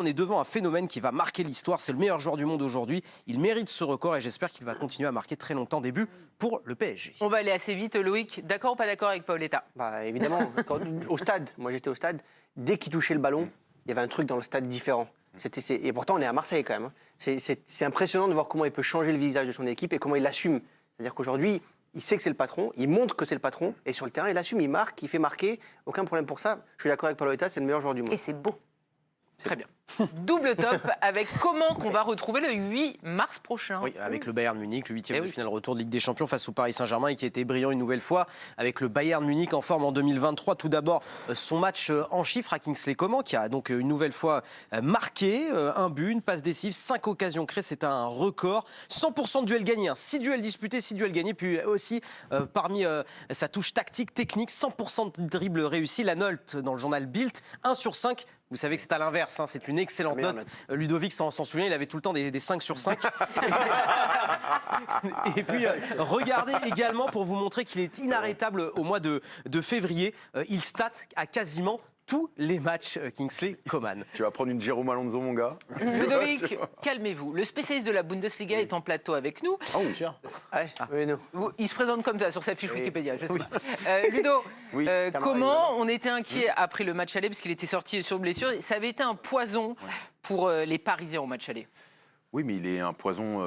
On est devant un phénomène qui va marquer l'histoire. C'est le meilleur joueur du monde aujourd'hui. Il mérite ce record et j'espère qu'il va continuer à marquer très longtemps des buts pour le PSG. On va aller assez vite. Loïc, d'accord ou pas d'accord avec Paoletta? Évidemment, au stade, moi j'étais au stade, dès qu'il touchait le ballon, il y avait un truc dans le stade différent. Et pourtant, on est à Marseille quand même. C'est impressionnant de voir comment il peut changer le visage de son équipe et comment il l'assume. C'est-à-dire qu'aujourd'hui, il sait que c'est le patron, il montre que c'est le patron, et sur le terrain, il assume, il marque, il fait marquer. Aucun problème pour ça. Je suis d'accord avec Paoletta, c'est le meilleur joueur du monde. Et c'est beau. Très bien. Double top avec Coman qu'on va retrouver le 8 mars prochain. Oui, avec le Bayern Munich, le 8e de finale retour de Ligue des Champions face au Paris Saint-Germain et qui a été brillant une nouvelle fois avec le Bayern Munich en forme en 2023. Tout d'abord, son match en chiffres à Kingsley Coman qui a donc une nouvelle fois marqué un but, une passe décisive, 5 occasions créées, c'est un record. 100% de duels gagnés, 6 duels disputés, 6 duels gagnés. Puis aussi, parmi sa touche tactique, technique, 100% de dribble réussi. La note dans le journal Bild, 1 sur 5. Vous savez que c'est à l'inverse, c'est une excellente note. Ludovic s'en souvient, il avait tout le temps des 5 sur 5. Et puis, regardez également pour vous montrer qu'il est inarrêtable au mois de février. Il stat à quasiment tous les matchs Kingsley Coman. Tu vas prendre une Jérôme Alonso, mon gars. Ludovic, calmez-vous. Le spécialiste de la Bundesliga est en plateau avec nous. Ah oui, oui, non. Il se présente comme ça sur sa fiche Wikipédia, je sais pas. Ludo, comment on était inquiet après le match aller, parce qu'il était sorti sur blessure. Ça avait été un poison pour les Parisiens au match aller. Oui, mais il est un poison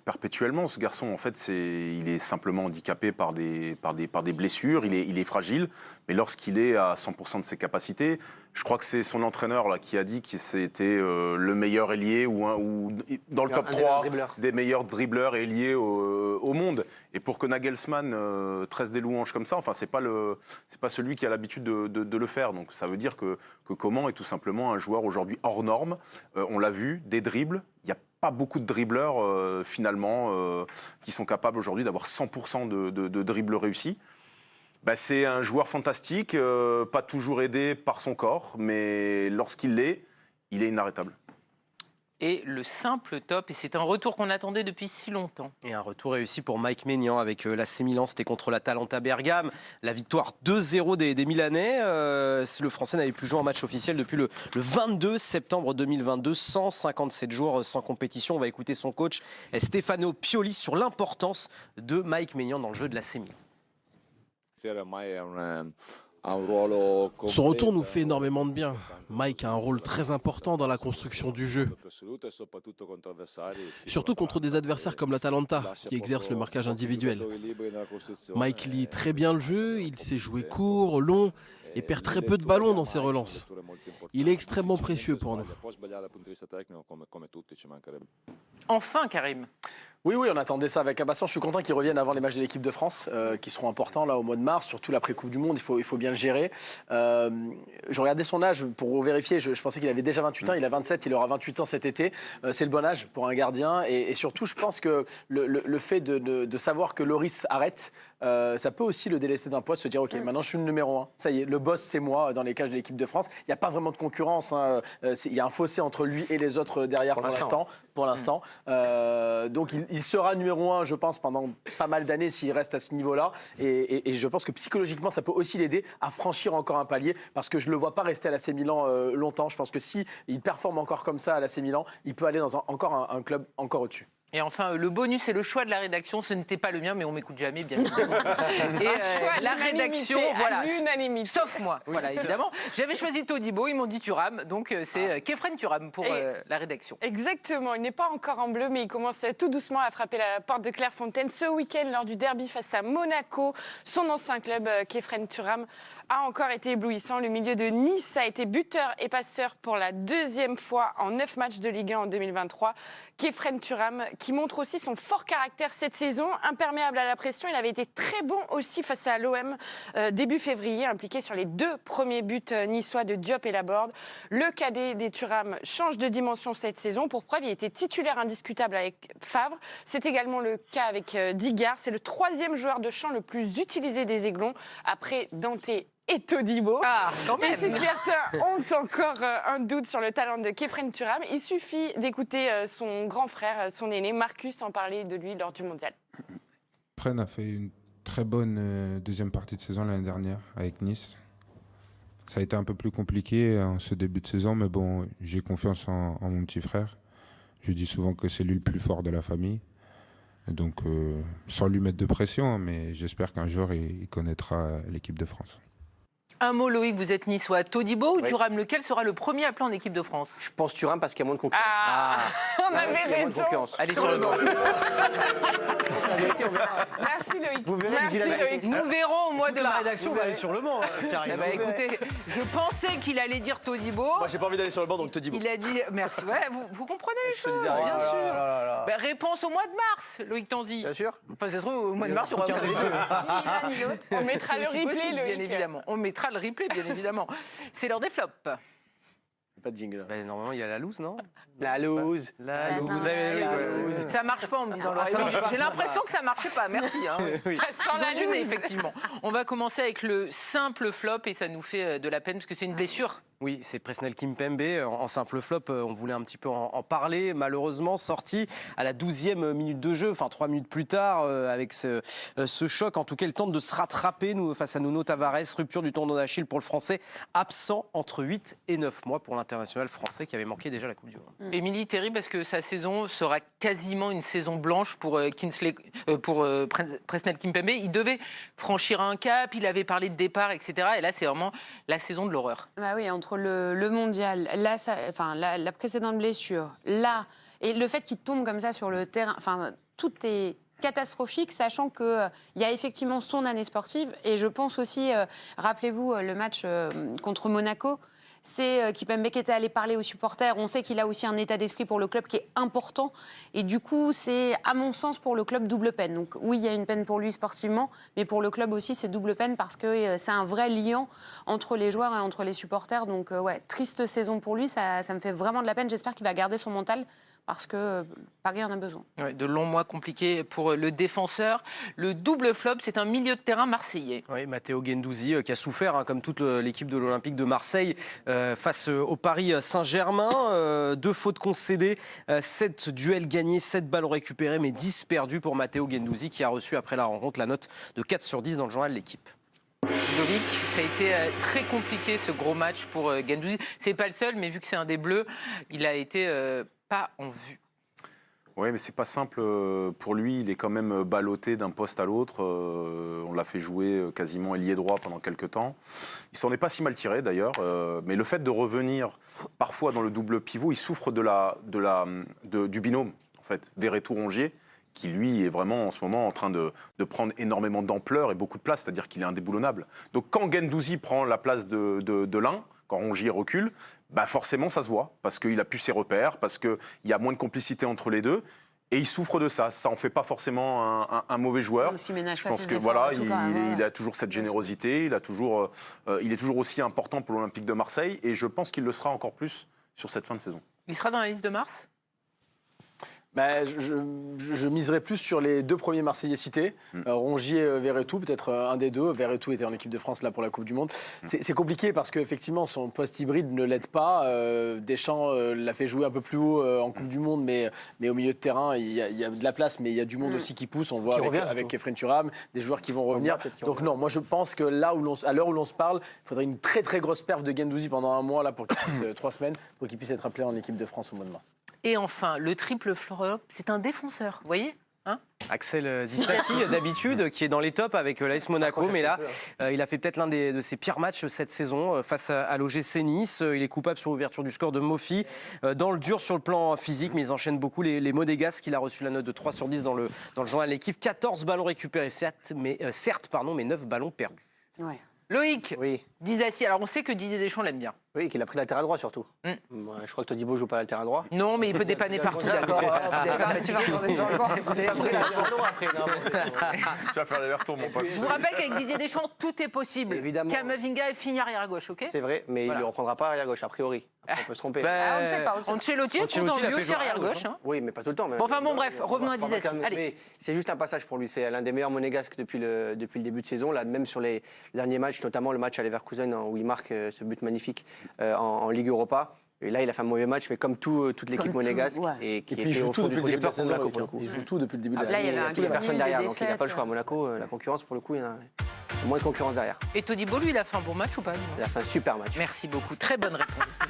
perpétuellement, ce garçon. En fait, il est simplement handicapé par des blessures, il est fragile, mais lorsqu'il est à 100% de ses capacités, je crois que c'est son entraîneur là, qui a dit que c'était le meilleur ailier ou dans le top 3 des meilleurs dribbleurs et ailiers au monde. Et pour que Nagelsmann tresse des louanges comme ça, enfin, c'est pas celui qui a l'habitude de le faire. Donc ça veut dire que Coman est tout simplement un joueur aujourd'hui hors norme. On l'a vu, des dribbles, il y a pas beaucoup de dribbleurs finalement qui sont capables aujourd'hui d'avoir 100% de dribbles réussis. C'est un joueur fantastique, pas toujours aidé par son corps, mais lorsqu'il l'est, il est inarrêtable. Et le simple top, et c'est un retour qu'on attendait depuis si longtemps. Et un retour réussi pour Mike Maignan avec l'AC Milan, c'était contre l'Atalanta Bergame. La victoire 2-0 des Milanais. Le Français n'avait plus joué en match officiel depuis le 22 septembre 2022, 157 jours sans compétition. On va écouter son coach Stefano Pioli sur l'importance de Mike Maignan dans le jeu de l'AC Milan. Son retour nous fait énormément de bien. Mike a un rôle très important dans la construction du jeu. Surtout contre des adversaires comme l'Atalanta, qui exercent le marquage individuel. Mike lit très bien le jeu, il sait jouer court, long et perd très peu de ballons dans ses relances. Il est extrêmement précieux pour nous. Enfin, Karim. Oui, on attendait ça avec impatience. Je suis content qu'ils reviennent avant les matchs de l'équipe de France, qui seront importants là au mois de mars, surtout l'après-Coupe du Monde, il faut bien le gérer. Je regardais son âge pour vérifier, je pensais qu'il avait déjà 28 ans, il a 27, il aura 28 ans cet été. C'est le bon âge pour un gardien et surtout je pense que le fait de savoir que Loris arrête, ça peut aussi le délester d'un poste, se dire ok, maintenant je suis le numéro 1, ça y est, le boss c'est moi dans les cages de l'équipe de France. Il n'y a pas vraiment de concurrence, il y a un fossé entre lui et les autres derrière pour l'instant. Donc il sera numéro 1, je pense, pendant pas mal d'années s'il reste à ce niveau-là. Et je pense que psychologiquement, ça peut aussi l'aider à franchir encore un palier parce que je ne le vois pas rester à l'AC Milan longtemps. Je pense que s'il performe encore comme ça à l'AC Milan, il peut aller dans encore un club encore au-dessus. Et enfin, le bonus et le choix de la rédaction, ce n'était pas le mien, mais on m'écoute jamais, bien évidemment. Et la rédaction, voilà, sauf moi, voilà, évidemment. J'avais choisi Todibo, ils m'ont dit Thuram, donc c'est Khéphren Thuram pour la rédaction. Exactement, il n'est pas encore en bleu, mais il commence tout doucement à frapper la porte de Clairefontaine. Ce week-end, lors du derby face à Monaco, son ancien club, Khéphren Thuram, a encore été éblouissant. Le milieu de Nice a été buteur et passeur pour la deuxième fois en 9 matchs de Ligue 1 en 2023. Khéphren Thuram, qui montre aussi son fort caractère cette saison, imperméable à la pression. Il avait été très bon aussi face à l'OM début février, impliqué sur les 2 premiers buts niçois de Diop et Laborde. Le cadet des Thuram change de dimension cette saison. Pour preuve, il était titulaire indiscutable avec Favre. C'est également le cas avec Digard. C'est le 3e joueur de champ le plus utilisé des Aiglons, après Dante et Todibo. Et si certains ont encore un doute sur le talent de Khéphren Thuram, il suffit d'écouter son grand frère, son aîné, Marcus, en parler de lui lors du Mondial. Khéphren a fait une très bonne deuxième partie de saison l'année dernière avec Nice. Ça a été un peu plus compliqué en ce début de saison, mais bon, j'ai confiance en mon petit frère. Je dis souvent que c'est lui le plus fort de la famille. Et donc, sans lui mettre de pression, mais j'espère qu'un jour, il connaîtra l'équipe de France. Un mot, Loïc, vous êtes niçois. Todibo ou Thuram, lequel sera le premier appelé en équipe de France? Je pense Thuram parce qu'il y a moins de concurrence. On avait Il y a moins de raison. concurrence. Allez sur le banc. Merci Loïc. Vous verrez, je dis Merci la vérité. Loïc. Nous verrons au mois de La mars. rédaction va aller sur le banc, Karim. Eh ben, écoutez, je pensais qu'il allait dire Todibo. Moi, j'ai pas envie d'aller sur le banc, donc te dis bon. Il a dit merci. Ouais, vous comprenez les choses, solidaire. bien Oh sûr. là là. Ben, réponse au mois de mars, Loïc Tandy. Bien sûr. Enfin, ça se trouve, au mois de mars, il y aura aucun des deux. On mettra C'est le aussi replay, possible, bien Loïc. évidemment. On mettra le replay, bien évidemment. C'est l'heure des flops. Pas de jingle. Ben, normalement, il y a la loose, non? La loose. La La loose. loose. Vous avez- La oui, oui, loose. oui. Ça marche pas, on me dit dans l'oreille. J'ai l'impression que ça marchait pas. Merci. Hein. Oui. Ça sent la Ils ont du nez, lune. effectivement. On va commencer avec le simple flop et ça nous fait de la peine parce que c'est une blessure. Oui, c'est Presnel Kimpembe. En simple flop, on voulait un petit peu en parler. Malheureusement, sorti à la 12e minute de jeu, enfin 3 minutes plus tard, avec ce choc. En tout cas, il tente de se rattraper face à Nuno Tavares. Rupture du tendon d'Achille pour le Français. Absent entre 8 et 9 mois pour l'international français qui avait manqué déjà la Coupe du Monde. Émilie, terrible parce que sa saison sera quasiment une saison blanche pour Presnel Kimpembe. Il devait franchir un cap, il avait parlé de départ, etc. Et là, c'est vraiment la saison de l'horreur. Bah oui, entre le mondial, là, la précédente blessure, là, et le fait qu'il tombe comme ça sur le terrain, enfin, tout est catastrophique, sachant qu'il y a effectivement son année sportive. Et je pense aussi, rappelez-vous, le match contre Monaco, c'est Kimpembe qui était allé parler aux supporters. On sait qu'il a aussi un état d'esprit pour le club qui est important. Et du coup, c'est, à mon sens, pour le club, double peine. Donc oui, il y a une peine pour lui sportivement, mais pour le club aussi, c'est double peine parce que c'est un vrai liant entre les joueurs et entre les supporters. Donc ouais, triste saison pour lui, ça me fait vraiment de la peine. J'espère qu'il va garder son mental parce que Paris en a besoin. Ouais, de longs mois compliqués pour le défenseur. Le double flop, c'est un milieu de terrain marseillais. Oui, Matteo Guendouzi qui a souffert, comme toute l'équipe de l'Olympique de Marseille, face au Paris Saint-Germain. 2 fautes concédées, 7 duels gagnés, 7 ballons récupérés, mais 10 perdus pour Matteo Guendouzi qui a reçu après la rencontre la note de 4 sur 10 dans le journal L'Équipe. Ludovic, ça a été très compliqué ce gros match pour Guendouzi. C'est pas le seul, mais vu que c'est un des Bleus, il a été pas en vue. Oui, mais c'est pas simple pour lui. Il est quand même ballotté d'un poste à l'autre. On l'a fait jouer quasiment ailier droit pendant quelques temps. Il s'en est pas si mal tiré d'ailleurs. Mais le fait de revenir parfois dans le double pivot, il souffre du binôme en fait, Verretou-Rongier, qui lui est vraiment en ce moment en train de prendre énormément d'ampleur et beaucoup de place. C'est-à-dire qu'il est indéboulonnable. Donc quand Guendouzi prend la place de l'un, quand Rongier recule, bah forcément ça se voit, parce qu'il a plus ses repères, parce qu'il y a moins de complicité entre les deux, et il souffre de ça. Ça en fait pas forcément un mauvais joueur. Parce qu'il ménage Je pas pense ses que efforts voilà, et tout, quand même. il a toujours cette générosité, il est toujours aussi important pour l'Olympique de Marseille, et je pense qu'il le sera encore plus sur cette fin de saison. Il sera dans la liste de mars? Bah, je miserais plus sur les 2 premiers Marseillais cités, Rongier, Verretou, peut-être un des deux. Verretou était en équipe de France là pour la Coupe du Monde. C'est compliqué parce qu'effectivement son poste hybride ne l'aide pas. Deschamps l'a fait jouer un peu plus haut en Coupe du Monde, mais au milieu de terrain il y a de la place, mais il y a du monde aussi qui pousse. On voit avec Efren Thuram, des joueurs qui vont revenir. Donc non, moi je pense que là à l'heure où l'on se parle, il faudrait une très très grosse perf de Guendouzi pendant un mois là pour qu'il puisse 3 semaines pour qu'il puisse être appelé en équipe de France au mois de mars. Et enfin, le triple flop, c'est un défenseur, vous voyez hein? Axel Disasi, d'habitude, qui est dans les tops avec l'AS Monaco, mais là, il a fait peut-être l'un de ses pires matchs cette saison face à l'OGC Nice. Il est coupable sur l'ouverture du score de Mofi, dans le dur sur le plan physique, mais ils enchaînent beaucoup les Monégasques. Il a reçu la note de 3 sur 10 dans le journal L'Équipe. 14 ballons récupérés, certes, mais 9 ballons perdus. Ouais. Loïc, Oui. Disasi, alors on sait que Didier Deschamps l'aime bien. Oui, qu'il a pris latéral droit surtout. Moi, je crois que Todibo joue pas latéral droit. Non, mais il peut dépanner partout, d'accord. Vous n'avez pas fatigué. Tu vas faire l'aller-retour, mon pote. Je vous rappelle qu'avec Didier Deschamps, tout est possible. Évidemment. Kamavinga est fini arrière gauche, ok? C'est vrai, mais Voilà. il ne reprendra pas arrière gauche, a priori. Après, on peut se tromper. on ne sait pas, on ne sait pas. Ancelotti est content de lui aussi arrière gauche. Hein. Oui, mais pas tout le temps. Bon, enfin bon, bref, revenons à Disasi. Allez. Mais c'est juste un passage pour lui. C'est l'un des meilleurs monégasques depuis le début de saison. Là, même sur les derniers matchs, notamment le match à Leverkusen où il marque ce but magnifique en Ligue Europa. Et là, il a fait un mauvais match, mais comme toute l'équipe monégasque, et qui Et puis il était joue au tout fond du depuis le projet début de la pour saison. Monaco, pour le coup. Il joue tout depuis le début de la Là, il y saison. avait un Il n'y a cumul personne de derrière, donc il n'a pas le défaites. choix. Monaco, la concurrence, pour le coup, il y en a. moins de concurrence derrière. Et Todibo, lui, il a fait un bon match ou pas? Il a fait un super match. Merci beaucoup. Très bonne réponse.